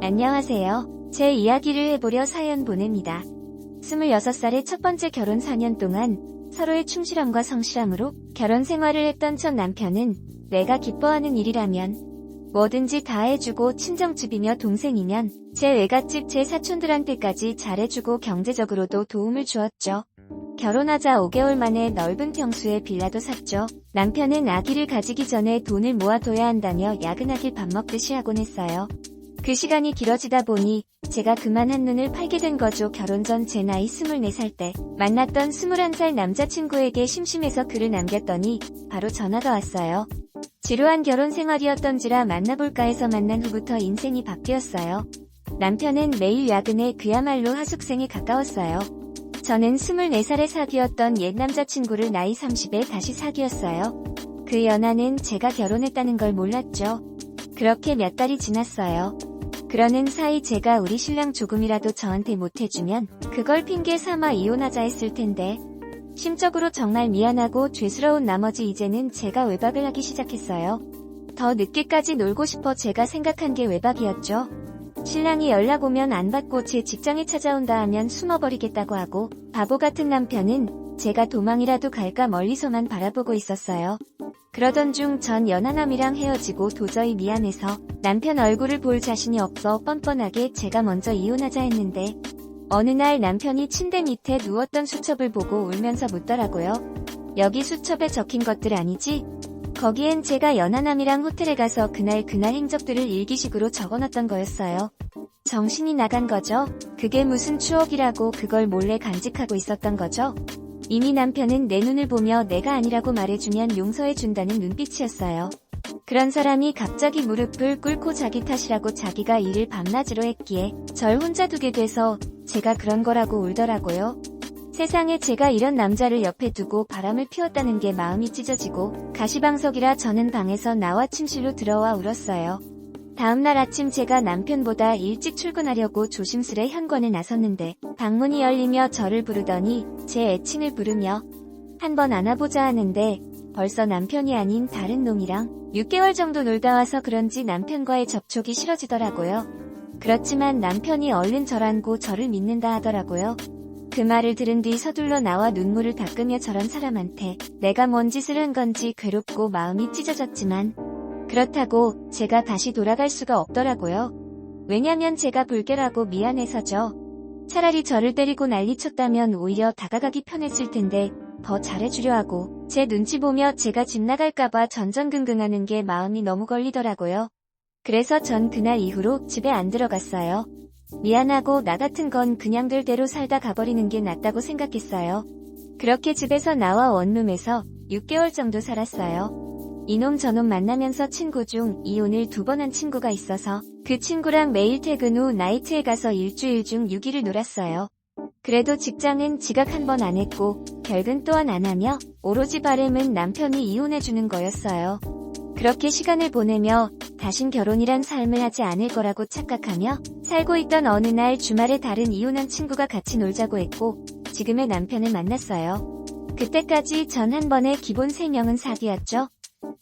안녕하세요. 제 이야기를 해보려 사연 보냅니다. 26살의 첫 번째 결혼 4년 동안 서로의 충실함과 성실함으로 결혼 생활을 했던 첫 남편은 내가 기뻐하는 일이라면 뭐든지 다 해주고 친정집이며 동생이면 제 외갓집 제 사촌들한테까지 잘해주고 경제적으로도 도움을 주었죠. 결혼하자 5개월 만에 넓은 평수의 빌라도 샀죠. 남편은 아기를 가지기 전에 돈을 모아둬야 한다며 야근하길 밥 먹듯이 하곤 했어요. 그 시간이 길어지다 보니 제가 그만 한눈을 팔게 된 거죠. 결혼 전 제 나이 24살 때 만났던 21살 남자친구에게 심심해서 글을 남겼더니 바로 전화가 왔어요. 지루한 결혼 생활이었던지라 만나볼까 해서 만난 후부터 인생이 바뀌었어요. 남편은 매일 야근에 그야말로 하숙생에 가까웠어요. 저는 24살에 사귀었던 옛 남자친구를 나이 30에 다시 사귀었어요. 그 연하는 제가 결혼했다는 걸 몰랐죠. 그렇게 몇 달이 지났어요. 그러는 사이 제가 우리 신랑 조금이라도 저한테 못해주면 그걸 핑계 삼아 이혼하자 했을 텐데 심적으로 정말 미안하고 죄스러운 나머지 이제는 제가 외박을 하기 시작했어요. 더 늦게까지 놀고 싶어 제가 생각한 게 외박이었죠. 신랑이 연락 오면 안 받고 제 직장에 찾아온다 하면 숨어버리겠다고 하고 바보 같은 남편은 제가 도망이라도 갈까 멀리서만 바라보고 있었어요. 그러던 중 전 연하남이랑 헤어지고 도저히 미안해서 남편 얼굴을 볼 자신이 없어 뻔뻔하게 제가 먼저 이혼하자 했는데 어느 날 남편이 침대 밑에 누웠던 수첩을 보고 울면서 묻더라고요. 여기 수첩에 적힌 것들 아니지? 거기엔 제가 연하남이랑 호텔에 가서 그날 행적들을 일기식으로 적어놨던 거였어요. 정신이 나간 거죠. 그게 무슨 추억이라고 그걸 몰래 간직하고 있었던 거죠. 이미 남편은 내 눈을 보며 내가 아니라고 말해주면 용서해준다는 눈빛이었어요. 그런 사람이 갑자기 무릎을 꿇고 자기 탓이라고 자기가 일을 밤낮으로 했기에 절 혼자 두게 돼서 제가 그런 거라고 울더라고요. 세상에 제가 이런 남자를 옆에 두고 바람을 피웠다는 게 마음이 찢어지고 가시방석이라 저는 방에서 나와 침실로 들어와 울었어요. 다음날 아침 제가 남편보다 일찍 출근하려고 조심스레 현관에 나섰는데 방문이 열리며 저를 부르더니 제 애칭을 부르며 한번 안아보자 하는데 벌써 남편이 아닌 다른 놈이랑 6개월 정도 놀다 와서 그런지 남편과의 접촉이 싫어지더라고요. 그렇지만 남편이 얼른 절 안고 저를 믿는다 하더라고요. 그 말을 들은 뒤 서둘러 나와 눈물을 닦으며 저런 사람한테 내가 뭔 짓을 한 건지 괴롭고 마음이 찢어졌지만 그렇다고 제가 다시 돌아갈 수가 없더라고요. 왜냐면 제가 불결하고 미안해서죠. 차라리 저를 때리고 난리쳤다면 오히려 다가가기 편했을 텐데 더 잘해주려 하고 제 눈치 보며 제가 집 나갈까봐 전전긍긍하는 게 마음이 너무 걸리더라고요. 그래서 전 그날 이후로 집에 안 들어갔어요. 미안하고 나 같은 건 그냥 될 대로 살다 가버리는 게 낫다고 생각했어요. 그렇게 집에서 나와 원룸에서 6개월 정도 살았어요. 이놈 저놈 만나면서 친구 중 이혼을 2번 한 친구가 있어서 그 친구랑 매일 퇴근 후 나이트에 가서 일주일 중 6일을 놀았어요. 그래도 직장은 지각 한 번 안 했고 결근 또한 안 하며 오로지 바람은 남편이 이혼해주는 거였어요. 그렇게 시간을 보내며 다신 결혼이란 삶을 하지 않을 거라고 착각하며 살고 있던 어느 날 주말에 다른 이혼한 친구가 같이 놀자고 했고 지금의 남편을 만났어요. 그때까지 전 한 번에 기본 3명은 사귀었죠.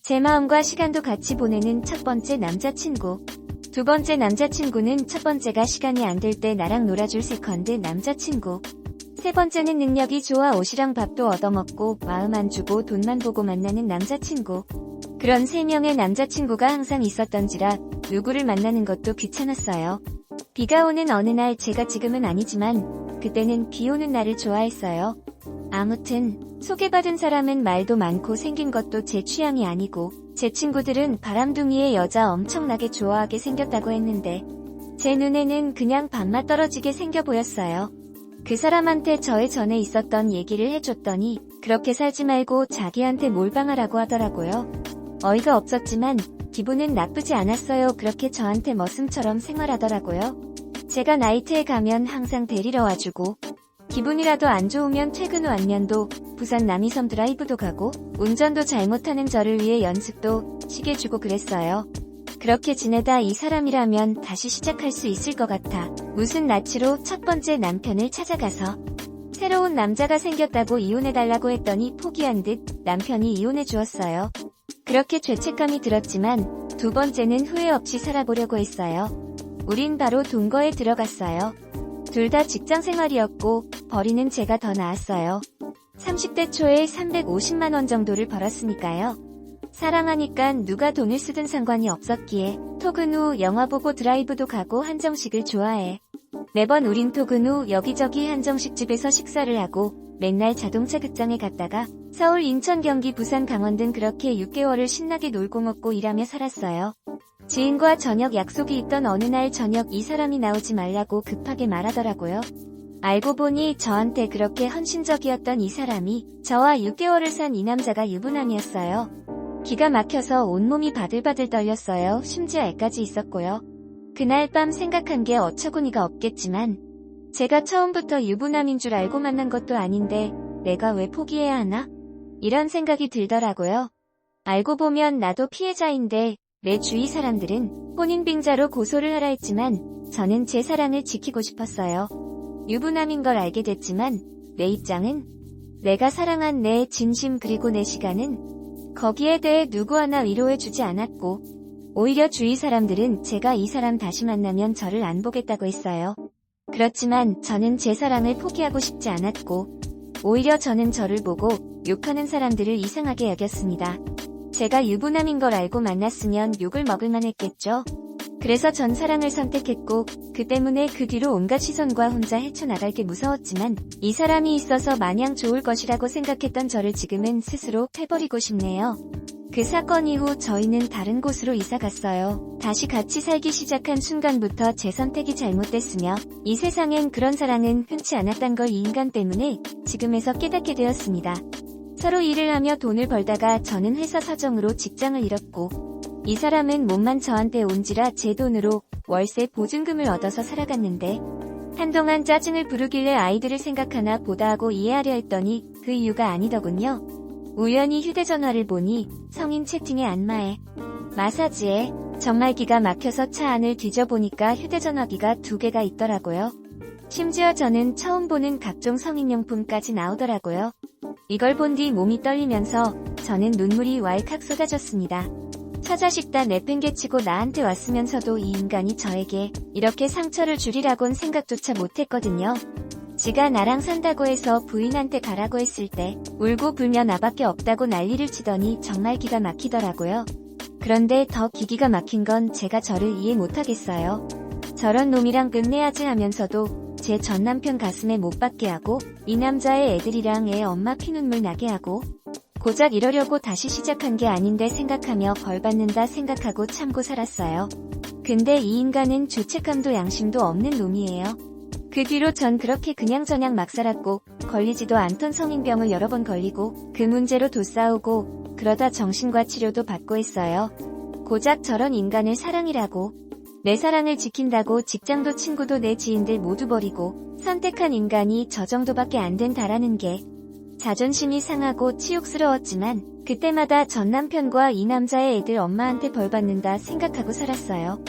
제 마음과 시간도 같이 보내는 첫 번째 남자친구. 두 번째 남자친구는 첫 번째가 시간이 안 될 때 나랑 놀아줄 세컨드 남자친구. 세 번째는 능력이 좋아 옷이랑 밥도 얻어먹고 마음 안 주고 돈만 보고 만나는 남자친구. 그런 3명의 남자친구가 항상 있었던지라 누구를 만나는 것도 귀찮았어요. 비가 오는 어느 날 제가 지금은 아니지만 그때는 비 오는 날을 좋아했어요. 아무튼 소개받은 사람은 말도 많고 생긴 것도 제 취향이 아니고 제 친구들은 바람둥이의 여자 엄청나게 좋아하게 생겼다고 했는데 제 눈에는 그냥 밥맛 떨어지게 생겨 보였어요. 그 사람한테 저의 전에 있었던 얘기를 해줬더니 그렇게 살지 말고 자기한테 몰빵하라고 하더라고요. 어이가 없었지만 기분은 나쁘지 않았어요. 그렇게 저한테 머슴처럼 생활하더라고요. 제가 나이트에 가면 항상 데리러 와주고 기분이라도 안 좋으면 퇴근 후 안면도 부산 남이섬 드라이브도 가고 운전도 잘못하는 저를 위해 연습도 시게 주고 그랬어요. 그렇게 지내다 이 사람이라면 다시 시작할 수 있을 것 같아 무슨 낯으로 첫 번째 남편을 찾아가서 새로운 남자가 생겼다고 이혼해달라고 했더니 포기한 듯 남편이 이혼해 주었어요. 그렇게 죄책감이 들었지만 두 번째는 후회 없이 살아보려고 했어요. 우린 바로 동거에 들어갔어요. 둘 다 직장 생활이었고 벌이는 제가 더 나았어요. 30대 초에 350만원 정도를 벌었으니까요. 사랑하니까 누가 돈을 쓰든 상관이 없었기에 퇴근 후 영화 보고 드라이브도 가고 한정식을 좋아해. 매번 우린 퇴근 후 여기저기 한정식집에서 식사를 하고 맨날 자동차 극장에 갔다가 서울, 인천, 경기, 부산, 강원 등 그렇게 6개월을 신나게 놀고 먹고 일하며 살았어요. 지인과 저녁 약속이 있던 어느 날 저녁 이 사람이 나오지 말라고 급하게 말하더라고요. 알고 보니 저한테 그렇게 헌신적이었던 이 사람이 저와 6개월을 산 이 남자가 유부남이었어요. 기가 막혀서 온몸이 바들바들 떨렸어요. 심지어 애까지 있었고요. 그날 밤 생각한 게 어처구니가 없겠지만 제가 처음부터 유부남인 줄 알고 만난 것도 아닌데 내가 왜 포기해야 하나? 이런 생각이 들더라고요. 알고 보면 나도 피해자인데 내 주위 사람들은 혼인빙자로 고소를 하라 했지만 저는 제 사랑을 지키고 싶었어요. 유부남인 걸 알게 됐지만 내 입장은 내가 사랑한 내 진심 그리고 내 시간은 거기에 대해 누구 하나 위로해주지 않았고 오히려 주위 사람들은 제가 이 사람 다시 만나면 저를 안 보겠다고 했어요. 그렇지만 저는 제 사랑을 포기하고 싶지 않았고 오히려 저는 저를 보고 욕하는 사람들을 이상하게 여겼습니다. 제가 유부남인 걸 알고 만났으면 욕을 먹을만 했겠죠. 그래서 전 사랑을 선택했고 그 때문에 그 뒤로 온갖 시선과 혼자 헤쳐나갈 게 무서웠지만 이 사람이 있어서 마냥 좋을 것이라고 생각했던 저를 지금은 스스로 패버리고 싶네요. 그 사건 이후 저희는 다른 곳으로 이사 갔어요. 다시 같이 살기 시작한 순간부터 제 선택이 잘못됐으며 이 세상엔 그런 사랑은 흔치 않았단 걸 이 인간 때문에 지금에서 깨닫게 되었습니다. 서로 일을 하며 돈을 벌다가 저는 회사 사정으로 직장을 잃었고 이 사람은 몸만 저한테 온지라 제 돈으로 월세 보증금을 얻어서 살아갔는데 한동안 짜증을 부르길래 아이들을 생각하나 보다 하고 이해하려 했더니 그 이유가 아니더군요. 우연히 휴대전화를 보니 성인 채팅의 안마에 마사지에 정말 기가 막혀서 차 안을 뒤져보니까 휴대전화기가 2개가 있더라고요. 심지어 저는 처음 보는 각종 성인용품까지 나오더라고요. 이걸 본 뒤 몸이 떨리면서 저는 눈물이 왈칵 쏟아졌습니다. 처자식 다 내팽개치고 나한테 왔으면서도 이 인간이 저에게 이렇게 상처를 주리라곤 생각조차 못했거든요. 지가 나랑 산다고 해서 부인한테 가라고 했을 때 울고 불며 나밖에 없다고 난리를 치더니 정말 기가 막히더라고요. 그런데 더 기기가 막힌 건 제가 저를 이해 못하겠어요. 저런 놈이랑 끝내야지 하면서도 제 전 남편 가슴에 못 박게 하고 이 남자의 애들이랑 애 엄마 피눈물 나게 하고 고작 이러려고 다시 시작한 게 아닌데 생각하며 벌 받는다 생각하고 참고 살았어요. 근데 이 인간은 죄책감도 양심도 없는 놈이에요. 그 뒤로 전 그렇게 그냥저냥 막 살았고 걸리지도 않던 성인병을 여러 번 걸리고 그 문제로 도싸우고 그러다 정신과 치료도 받고 했어요. 고작 저런 인간을 사랑이라고 내 사랑을 지킨다고 직장도 친구도 내 지인들 모두 버리고 선택한 인간이 저 정도밖에 안 된다라는 게 자존심이 상하고 치욕스러웠지만 그때마다 전 남편과 이 남자의 애들 엄마한테 벌 받는다 생각하고 살았어요.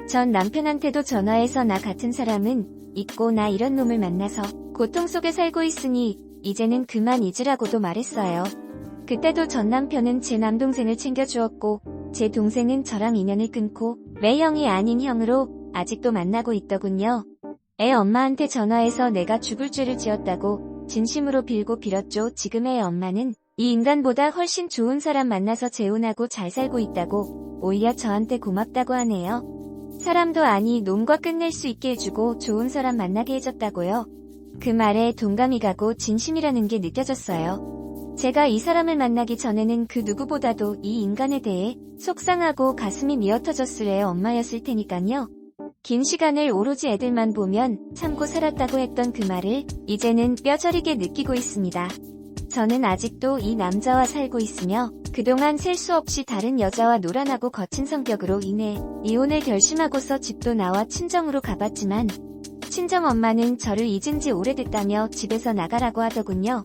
전 남편한테도 전화해서 나 같은 사람은 있고 나 이런 놈을 만나서 고통 속에 살고 있으니 이제는 그만 잊으라고도 말했어요. 그때도 전 남편은 제 남동생을 챙겨주었고 제 동생은 저랑 인연을 끊고 매형이 아닌 형으로 아직도 만나고 있더군요. 애 엄마한테 전화해서 내가 죽을 죄를 지었다고 진심으로 빌고 빌었죠. 지금 애 엄마는 이 인간보다 훨씬 좋은 사람 만나서 재혼하고 잘 살고 있다고 오히려 저한테 고맙다고 하네요. 사람도 아니 놈과 끝낼 수 있게 해주고 좋은 사람 만나게 해줬다고요. 그 말에 동감이 가고 진심이라는 게 느껴졌어요. 제가 이 사람을 만나기 전에는 그 누구보다도 이 인간에 대해 속상하고 가슴이 미어터졌을 애 엄마였을 테니까요. 긴 시간을 오로지 애들만 보면 참고 살았다고 했던 그 말을 이제는 뼈저리게 느끼고 있습니다. 저는 아직도 이 남자와 살고 있으며 그동안 셀 수 없이 다른 여자와 놀아나고 거친 성격으로 인해 이혼을 결심하고서 집도 나와 친정으로 가봤지만 친정엄마는 저를 잊은 지 오래됐다며 집에서 나가라고 하더군요.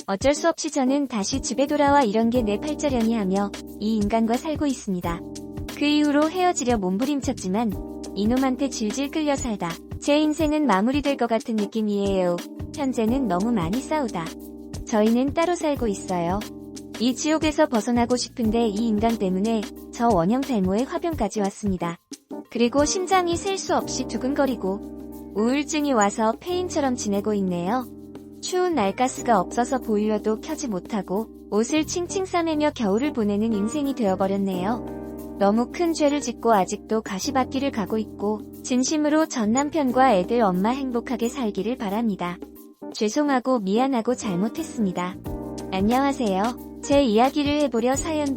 어쩔 수 없이 저는 다시 집에 돌아와 이런 게 내 팔자려니 하며 이 인간과 살고 있습니다. 그 이후로 헤어지려 몸부림쳤지만 이놈한테 질질 끌려 살다 제 인생은 마무리될 것 같은 느낌이에요. 현재는 너무 많이 싸우다 저희는 따로 살고 있어요. 이 지옥에서 벗어나고 싶은데 이 인간 때문에 저 원형 탈모에 화병까지 왔습니다. 그리고 심장이 셀 수 없이 두근거리고 우울증이 와서 폐인처럼 지내고 있네요. 추운 날 가스가 없어서 보일러도 켜지 못하고 옷을 칭칭 싸매며 겨울을 보내는 인생이 되어버렸네요. 너무 큰 죄를 짓고 아직도 가시밭길을 가고 있고 진심으로 전 남편과 애들 엄마 행복하게 살기를 바랍니다. 죄송하고 미안하고 잘못했습니다. 안녕하세요. 제 이야기를 해보려 사연